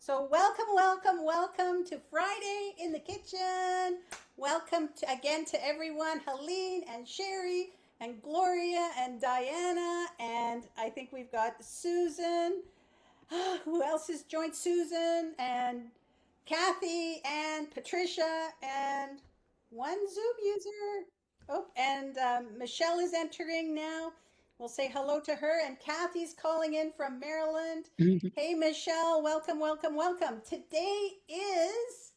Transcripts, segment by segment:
So welcome to Friday in the kitchen. Welcome again to everyone, Helene and Sherry and Gloria and Diana, and I think we've got Susan. Who else has joined? Susan and Kathy and Patricia and one Zoom user. Oh, and Michelle is entering now. We'll say hello to her. And Kathy's calling in from Maryland. Mhm. Hey, Michelle, welcome. Today is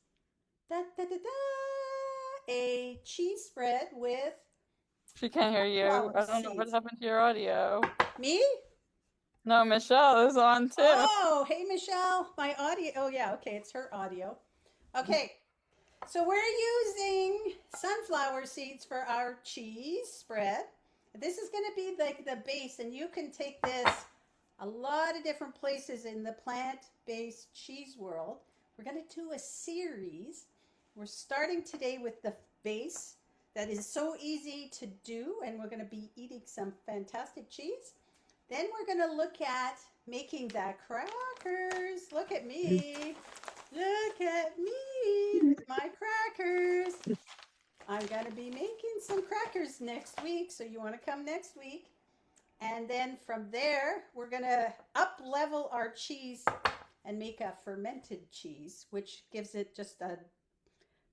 da, da, da, da, a cheese spread with She can't hear you. sunflower I don't know what seeds. happened to your audio. Me? No, Michelle is on too. Oh, hey, Michelle. My audio. Oh, yeah, okay, it's her audio. Okay, so we're using sunflower seeds for our cheese spread. This is going to be like the base, and you can take this a lot of different places in the plant-based cheese world. We're going to do a series. We're starting today with the base that is so easy to do, and we're going to be eating some fantastic cheese. Then we're going to look at making the crackers. Look at me. Look at me with my crackers. I'm going to be making some crackers next week, so you want to come next week. And then from there, we're going to up level our cheese and make a fermented cheese, which gives it just a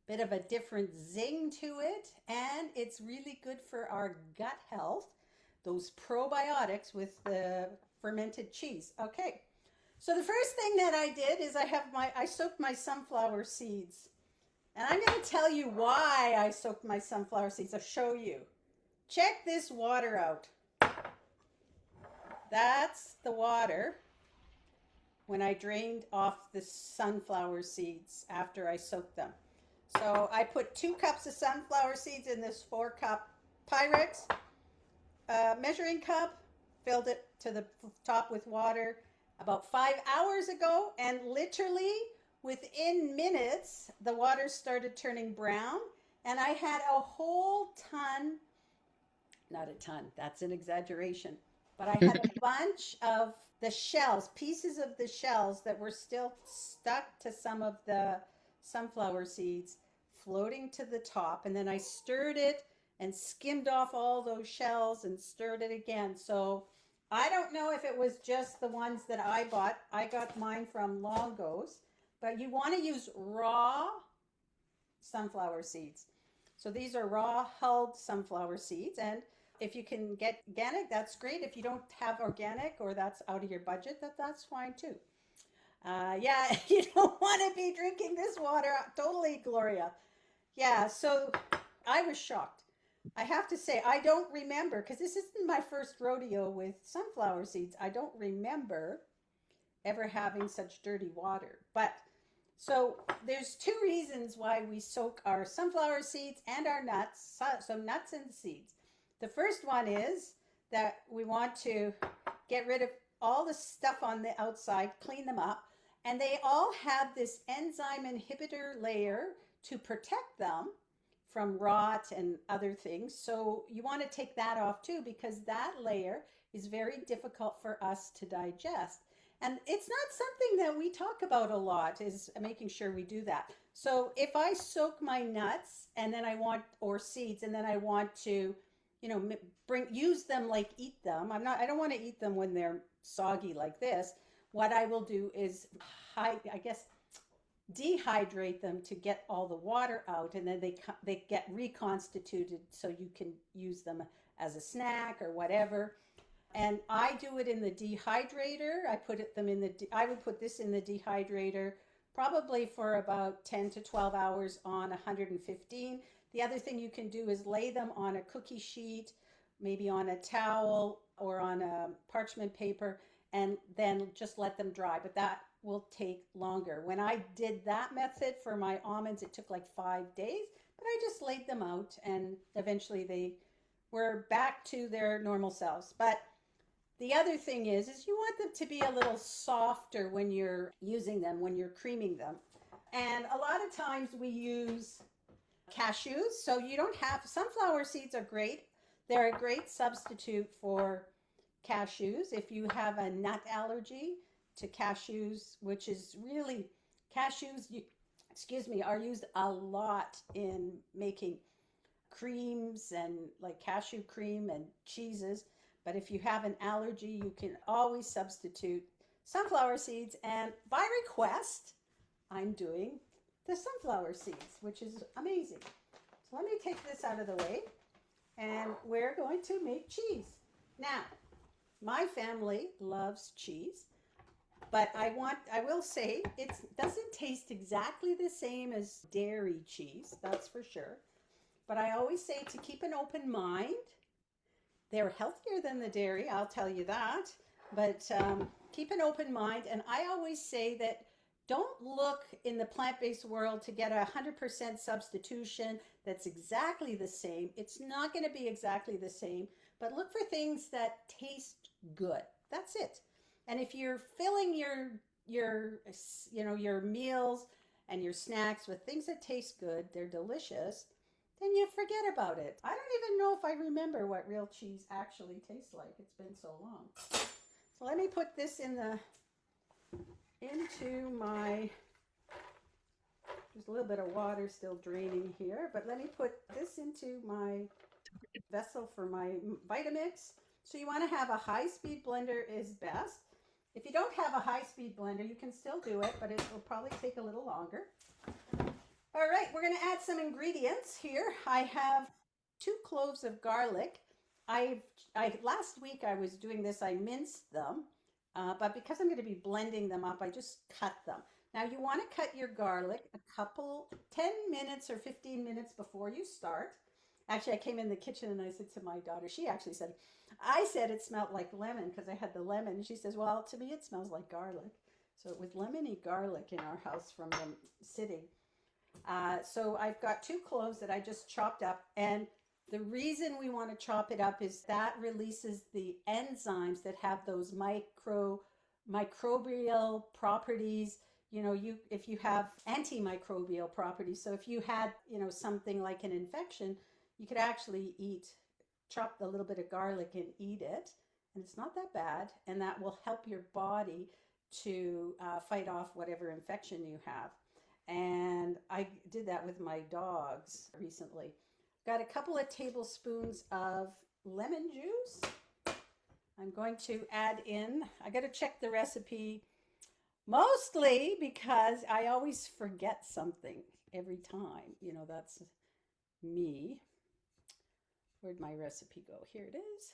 bit of a different zing to it. And it's really good for our gut health, those probiotics with the fermented cheese. Okay. So the first thing that I did is I soaked my sunflower seeds. And I'm going to tell you why I soaked my sunflower seeds. I'll show you. Check this water out. That's the water when I drained off the sunflower seeds after I soaked them. So I put 2 cups of sunflower seeds in this 4-cup Pyrex measuring cup, filled it to the top with water about 5 hours ago, and literally within minutes, the water started turning brown, and I had a whole ton, not a ton, that's an exaggeration, but I had a bunch of the shells, pieces of the shells that were still stuck to some of the sunflower seeds floating to the top. And then I stirred it and skimmed off all those shells and stirred it again. So I don't know if it was just the ones that I bought. I got mine from Longo's, but you want to use raw sunflower seeds. So these are raw hulled sunflower seeds. And if you can get organic, that's great. If you don't have organic or that's out of your budget, that's fine too. Yeah, you don't want to be drinking this water. Totally, Gloria. Yeah, so I was shocked. I have to say, I don't remember, because this isn't my first rodeo with sunflower seeds. I don't remember ever having such dirty water. But so there's 2 reasons why we soak our sunflower seeds and our nuts, some nuts and seeds. The first one is that we want to get rid of all the stuff on the outside, clean them up, and they all have this enzyme inhibitor layer to protect them from rot and other things. So you want to take that off too, because that layer is very difficult for us to digest. And it's not something that we talk about a lot, is making sure we do that. So if I soak my nuts and then I want, or seeds, and then I want to, use them, like eat them. I don't want to eat them when they're soggy like this. What I will do is, I guess, dehydrate them to get all the water out, and then they get reconstituted so you can use them as a snack or whatever. And I do it in the dehydrator. I would put this in the dehydrator probably for about 10 to 12 hours on 115. The other thing you can do is lay them on a cookie sheet, maybe on a towel or on a parchment paper, and then just let them dry. But that will take longer. When I did that method for my almonds, it took like 5 days, but I just laid them out and eventually they were back to their normal selves. But the other thing is you want them to be a little softer when you're using them, when you're creaming them. And a lot of times we use cashews. So you don't have, sunflower seeds are great. They're a great substitute for cashews. If you have a nut allergy, to cashews, which is really, cashews, are used a lot in making creams and like cashew cream and cheeses. But if you have an allergy, you can always substitute sunflower seeds. And by request, I'm doing the sunflower seeds, which is amazing. So let me take this out of the way, and we're going to make cheese. Now, my family loves cheese, but I will say it doesn't taste exactly the same as dairy cheese, that's for sure. But I always say to keep an open mind. They're healthier than the dairy, I'll tell you that. But keep an open mind. And I always say that don't look in the plant-based world to get 100% substitution that's exactly the same. It's not going to be exactly the same, but look for things that taste good. That's it. And if you're filling your meals and your snacks with things that taste good, they're delicious, then you forget about it. I don't even know if I remember what real cheese actually tastes like. It's been so long. So let me put this into my, there's a little bit of water still draining here, but let me put this into my vessel for my Vitamix. So you want to have a high-speed blender is best. If you don't have a high-speed blender, you can still do it, but it will probably take a little longer. All right, we're going to add some ingredients here. I have 2 cloves of garlic. Last week I was doing this, I minced them, but because I'm going to be blending them up, I just cut them. Now you want to cut your garlic 10 minutes or 15 minutes before you start. Actually, I came in the kitchen and I said to my daughter, I said it smelled like lemon because I had the lemon. And she says, well, to me it smells like garlic. So it was lemony garlic in our house from them sitting. So I've got 2 cloves that I just chopped up, and the reason we want to chop it up is that releases the enzymes that have those microbial properties. If you have antimicrobial properties, so if you had, something like an infection, you could actually chop a little bit of garlic and eat it, and it's not that bad, and that will help your body to fight off whatever infection you have. And I did that with my dogs recently. Got a couple of tablespoons of lemon juice. I'm going to add in, I got to check the recipe mostly because I always forget something every time. That's me. Where'd my recipe go? Here it is.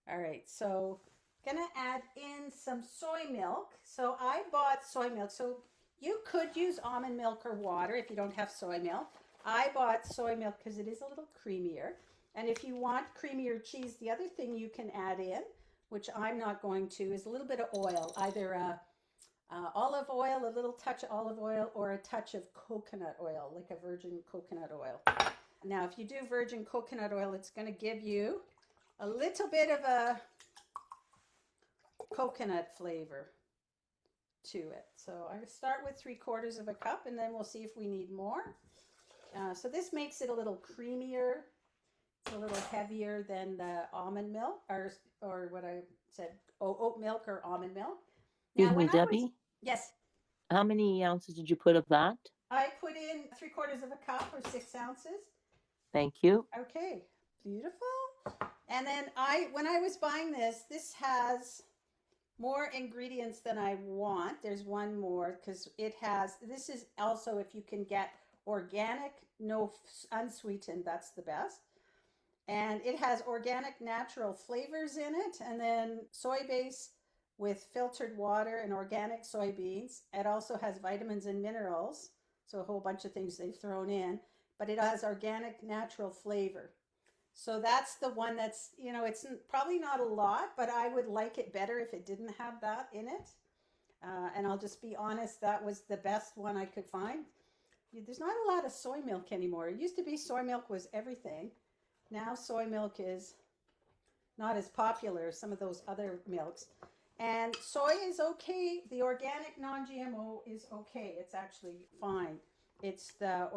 All right, so gonna add in some soy milk. So I bought soy milk. So you could use almond milk or water if you don't have soy milk. I bought soy milk because it is a little creamier. And if you want creamier cheese, the other thing you can add in, which I'm not going to, is a little bit of oil, either olive oil, a little touch of olive oil, or a touch of coconut oil, like a virgin coconut oil. Now, if you do virgin coconut oil, it's going to give you a little bit of a coconut flavor to it. So I start with 3/4 of a cup, and then we'll see if we need more. So this makes it a little creamier. It's a little heavier than the almond milk, or what I said, oat milk or almond milk. Now, excuse me, Debbie? Yes. How many ounces did you put of that? I put in 3/4 of a cup, or 6 ounces. Thank you. Okay, beautiful. And then when I was buying this has more ingredients than I want. There's one more because this is also, if you can get organic, no unsweetened, that's the best. And it has organic natural flavors in it, and then soy base with filtered water and organic soybeans. It also has vitamins and minerals, so a whole bunch of things they've thrown in, but it has organic natural flavor. So that's the one that's, it's probably not a lot, but I would like it better if it didn't have that in it. And I'll just be honest, that was the best one I could find. There's not a lot of soy milk anymore. It used to be soy milk was everything. Now soy milk is not as popular as some of those other milks. And soy is okay. The organic non-GMO is okay. It's actually fine. It's the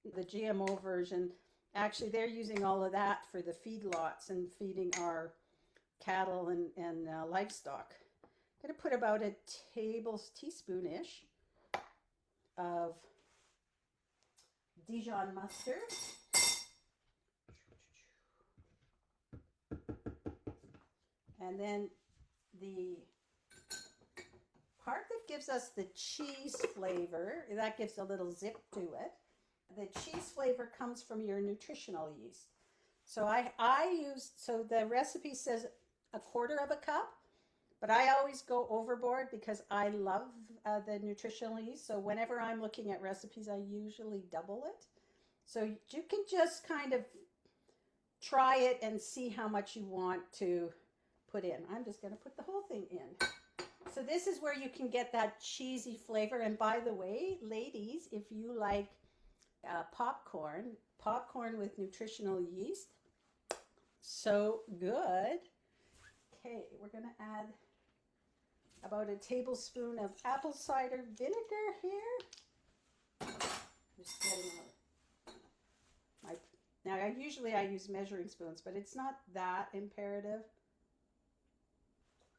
GMO version. Actually, they're using all of that for the feedlots and feeding our cattle and livestock. I'm going to put about a teaspoon-ish of Dijon mustard. And then the part that gives us the cheese flavor, that gives a little zip to it. The cheese flavor comes from your nutritional yeast. So so the recipe says 1/4 cup, but I always go overboard because I love the nutritional yeast. So whenever I'm looking at recipes, I usually double it. So you can just kind of try it and see how much you want to put in. I'm just going to put the whole thing in. So this is where you can get that cheesy flavor. And by the way, ladies, if you like popcorn with nutritional yeast, so good. Okay, we're going to add about a tablespoon of apple cider vinegar here. Just getting now usually I use measuring spoons, but it's not that imperative.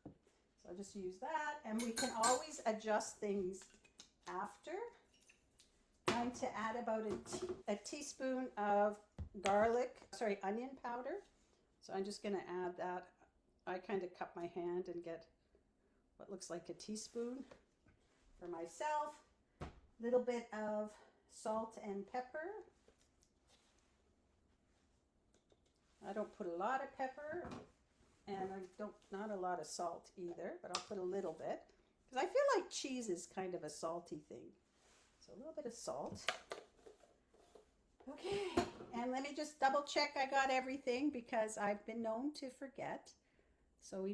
So I'll just use that, and we can always adjust things after. I'm going to add about a teaspoon of onion powder. So I'm just going to add that. I kind of cup my hand and get what looks like a teaspoon for myself. A little bit of salt and pepper. I don't put a lot of pepper, and not a lot of salt either, but I'll put a little bit because I feel like cheese is kind of a salty thing. So a little bit of salt. Okay, and let me just double check I got everything because I've been known to forget. So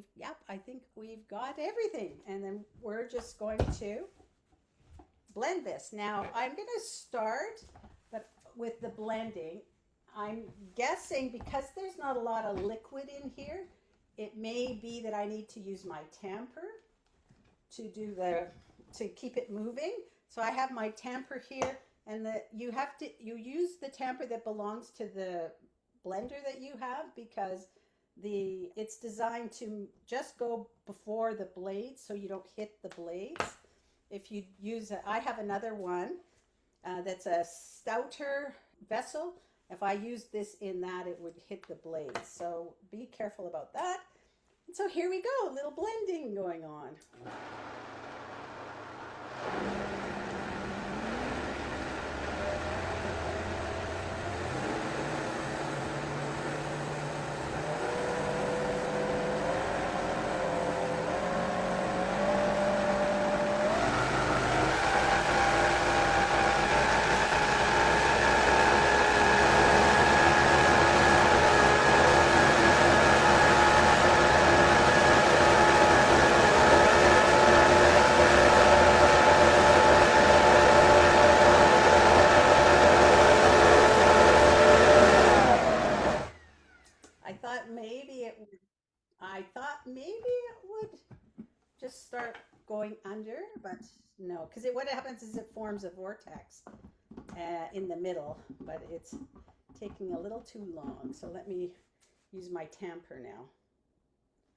I think we've got everything. And then we're just going to blend this. Now I'm going to start with the blending. I'm guessing because there's not a lot of liquid in here, it may be that I need to use my tamper to keep it moving. So I have my tamper here, and you use the tamper that belongs to the blender that you have because it's designed to just go before the blades so you don't hit the blades. If you use I have another one that's a stouter vessel. If I use this in that, it would hit the blades. So be careful about that. And so here we go, a little blending going on. I thought maybe it would just start going under, but no, because what happens is it forms a vortex in the middle, but it's taking a little too long. So let me use my tamper now.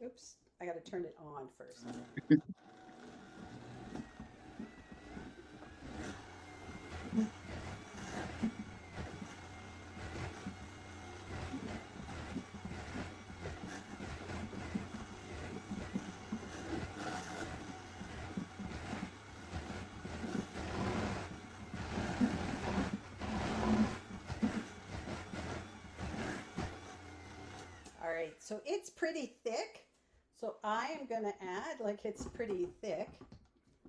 Oops, I got to turn it on first. All right, so it's pretty thick. So I am going to add, it's pretty thick,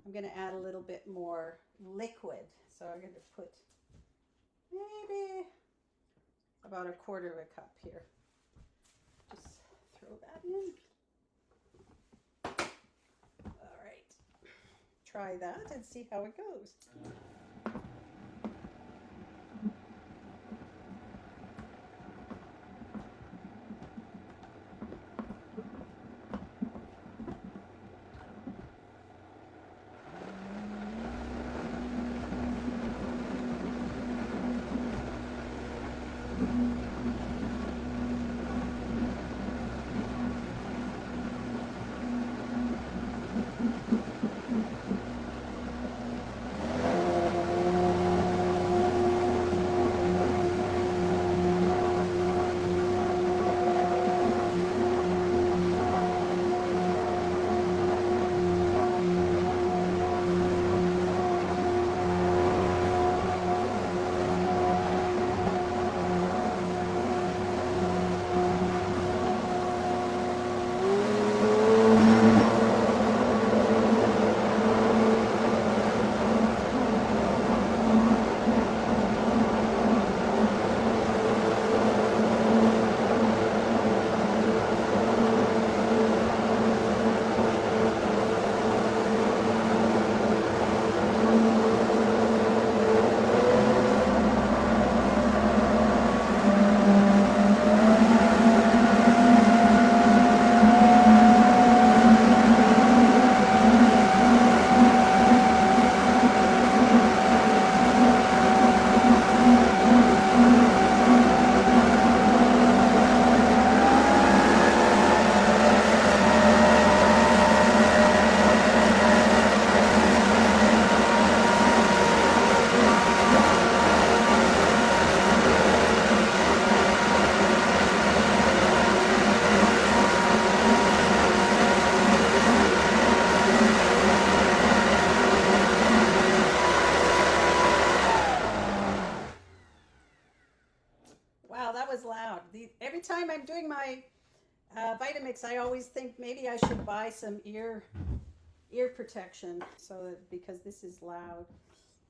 I'm going to add a little bit more liquid. So I'm going to put maybe about 1/4 cup here. Just throw that in. All right, try that and see how it goes. loud. Every time I'm doing my Vitamix, I always think maybe I should buy some ear protection because this is loud.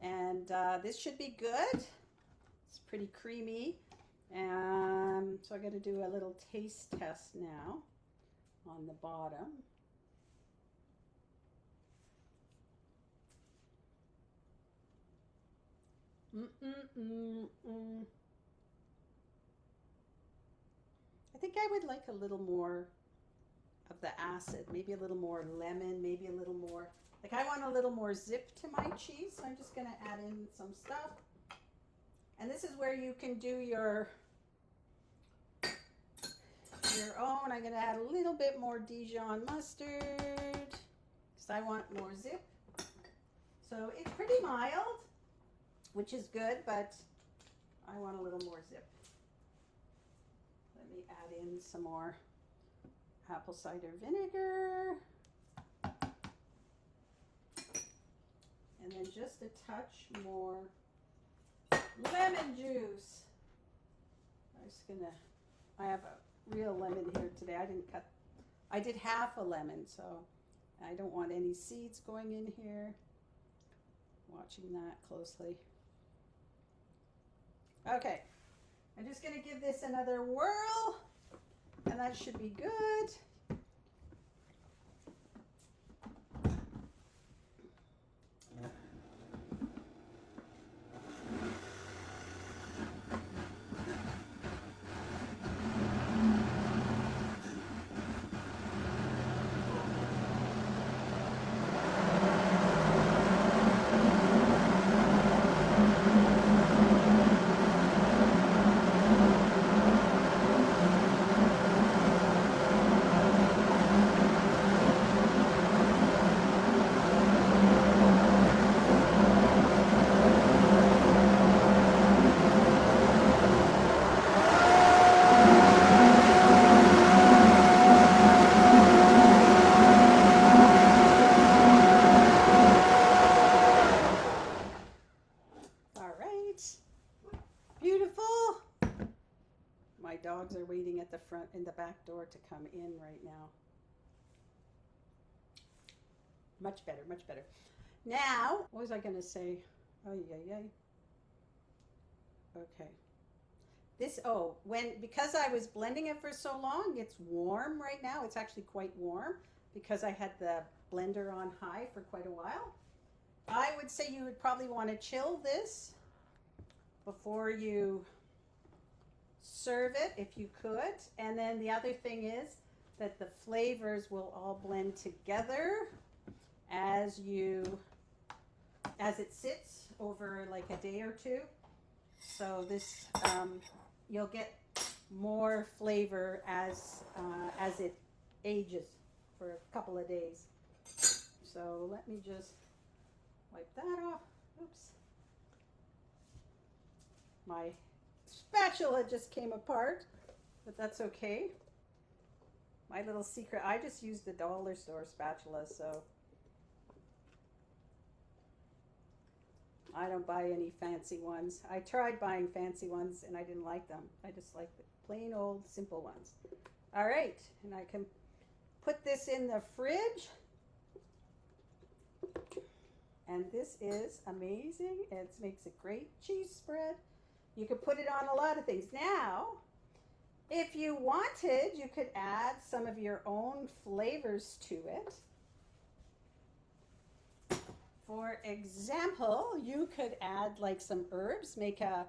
And this should be good. It's pretty creamy. So I got to do a little taste test now on the bottom. I think I would like a little more of the acid, maybe a little more lemon, maybe a little more, like I want a little more zip to my cheese, so I'm just going to add in some stuff. And this is where you can do your own. I'm going to add a little bit more Dijon mustard because I want more zip. So it's pretty mild, which is good, but I want a little more zip. Let me add in some more apple cider vinegar. And then just a touch more lemon juice. I have a real lemon here today. I did half a lemon, so I don't want any seeds going in here. Watching that closely. Okay, I'm just going to give this another whirl, and that should be good. Dogs are waiting at the front in the back door to come in right now. Much better, much better. Now, what was I going to say? Oh, yeah. Okay. Because I was blending it for so long, it's warm right now. It's actually quite warm because I had the blender on high for quite a while. I would say you would probably want to chill this before you serve it if you could. And then the other thing is that the flavors will all blend together as it sits over like a day or two. So this you'll get more flavor as it ages for a couple of days. So let me just wipe that off. Oops. My spatula just came apart, but that's okay. My little secret, I just used the dollar store spatula, so I don't buy any fancy ones. I tried buying fancy ones and I didn't like them. I just like the plain old simple ones. All right, and I can put this in the fridge. And this is amazing. It makes a great cheese spread. You could put it on a lot of things. Now, if you wanted, you could add some of your own flavors to it. For example, you could add like some herbs, make a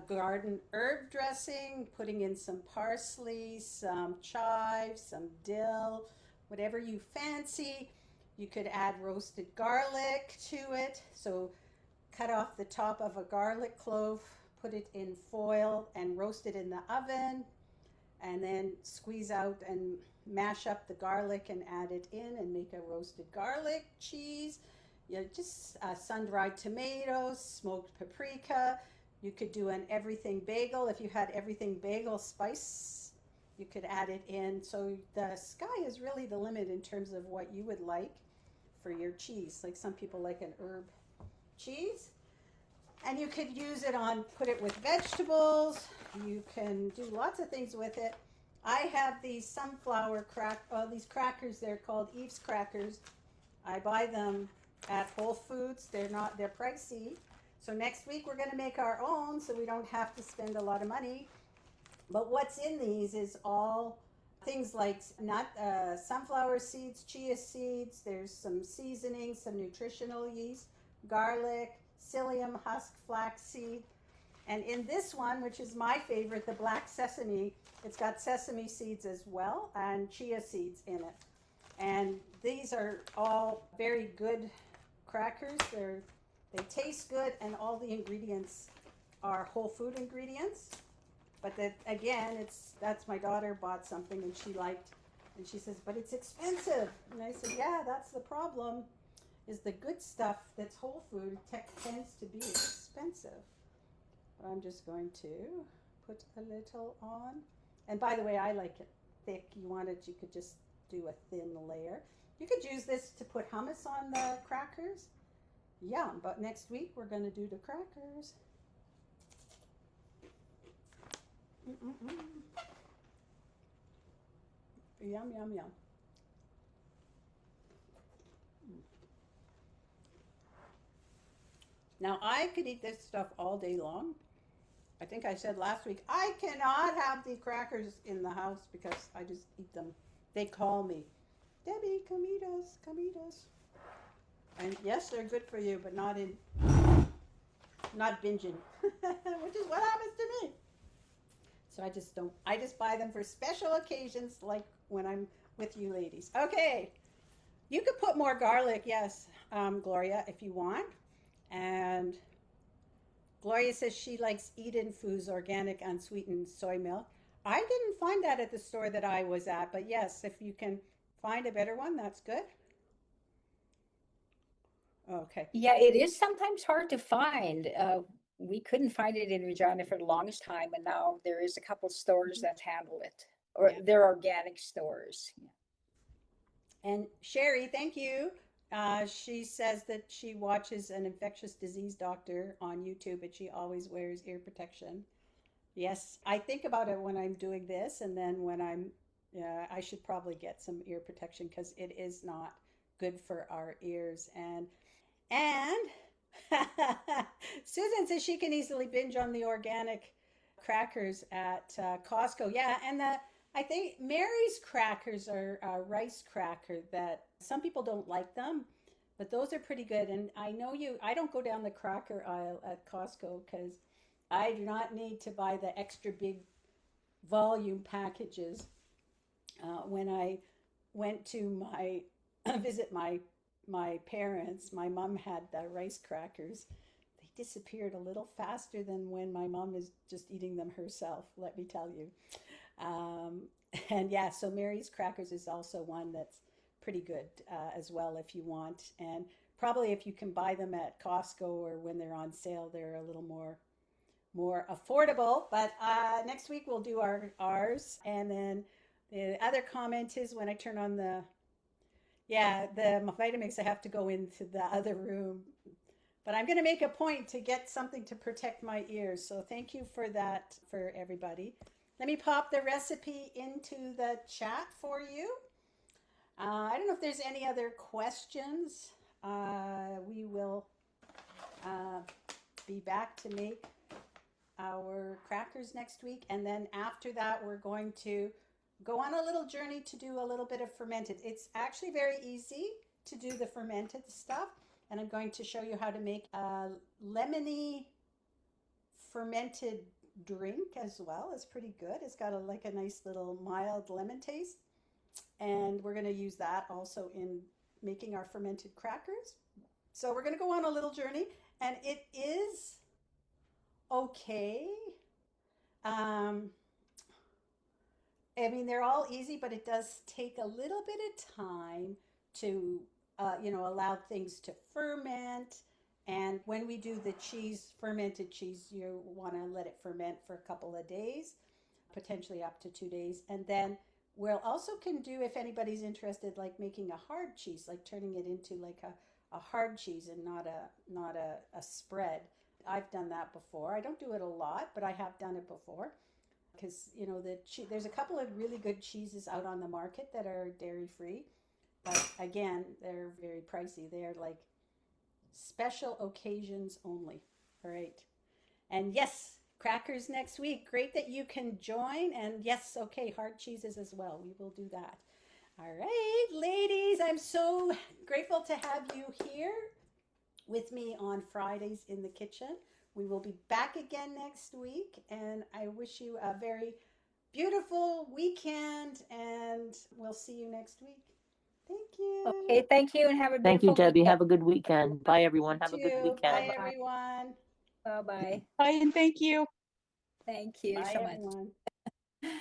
garden herb dressing, putting in some parsley, some chives, some dill, whatever you fancy. You could add roasted garlic to it. So cut off the top of a garlic clove, put it in foil and roast it in the oven, and then squeeze out and mash up the garlic and add it in and make a roasted garlic cheese. Just sun-dried tomatoes, smoked paprika. You could do an everything-bagel. If you had everything-bagel spice, you could add it in. So the sky is really the limit in terms of what you would like for your cheese. Like some people like an herb cheese. And you could use it on, put it with vegetables. You can do lots of things with it. I have these these crackers. They're called Eve's crackers. I buy them at Whole Foods. They're pricey. So next week we're going to make our own so we don't have to spend a lot of money. But what's in these is all things like sunflower seeds, chia seeds. There's some seasoning, some nutritional yeast, garlic, psyllium husk, flaxseed. And in this one, which is my favorite, the black sesame, it's got sesame seeds as well and chia seeds in it. And these are all very good crackers. They taste good, and all the ingredients are whole food ingredients. But that's my daughter bought something and she liked, and she says, but it's expensive. And I said, yeah, that's the problem, is the good stuff that's whole food tends to be expensive. But I'm just going to put a little on. And by the way, I like it thick. You could just do a thin layer. You could use this to put hummus on the crackers. Yum, but next week we're going to do the crackers. Yum, yum, yum. Now, I could eat this stuff all day long. I think I said last week, I cannot have the crackers in the house because I just eat them. They call me, Debbie, come eat us, come eat us. And yes, they're good for you, but not binging, which is what happens to me. So I just buy them for special occasions, like when I'm with you ladies. Okay, you could put more garlic, yes, Gloria, if you want. And Gloria says she likes Eden Foods organic unsweetened soy milk. I didn't find that at the store that I was at, but yes, if you can find a better one, that's good. Okay. Yeah, it is sometimes hard to find. We couldn't find it in Regina for the longest time, and now there is a couple stores that handle it, or they're organic stores. And Sherry, thank you. She says that she watches an infectious disease doctor on YouTube, and she always wears ear protection. Yes, I think about it when I'm doing this, and then when I should probably get some ear protection because it is not good for our ears. And Susan says she can easily binge on the organic crackers at Costco. Yeah, and I think Mary's crackers are a rice cracker that some people don't like them, but those are pretty good. And I don't go down the cracker aisle at Costco because I do not need to buy the extra big volume packages. When I went to visit my parents, my mom had the rice crackers. They disappeared a little faster than when my mom is just eating them herself, let me tell you. And yeah, so Mary's crackers is also one that's pretty good as well if you want. And probably if you can buy them at Costco or when they're on sale, they're a little more affordable. But next week we'll do ours. And then the other comment is when I turn on the Vitamix, I have to go into the other room. But I'm going to make a point to get something to protect my ears. So thank you for that, for everybody. Let me pop the recipe into the chat for you. I don't know if there's any other questions. We will be back to make our crackers next week. And then after that, we're going to go on a little journey to do a little bit of fermented. It's actually very easy to do the fermented stuff. And I'm going to show you how to make a lemony fermented drink as well. It's pretty good. It's got a nice little mild lemon taste. And we're going to use that also in making our fermented crackers. So we're going to go on a little journey, and it is okay. I mean, they're all easy, but it does take a little bit of time to, allow things to ferment. And when we do the fermented cheese, you want to let it ferment for a couple of days, potentially up to 2 days. And then we'll also can do, if anybody's interested, like making a hard cheese, like turning it into like a hard cheese and not a spread. I've done that before. I don't do it a lot, but I have done it before. Because, you know, there's a couple of really good cheeses out on the market that are dairy free. But again, they're very pricey. They're like special occasions only. All right. And yes, crackers next week. Great that you can join. And yes, okay, hard cheeses as well. We will do that. All right, ladies, I'm so grateful to have you here with me on Fridays in the kitchen. We will be back again next week, and I wish you a very beautiful weekend, and we'll see you next week. Thank you. Okay, thank you and have a Thank you, beautiful Debbie. weekend. Have a good weekend. Bye, everyone. Have a good You too. Bye, weekend. everyone. Bye-bye. Bye and thank you. Thank you Bye, so much. everyone.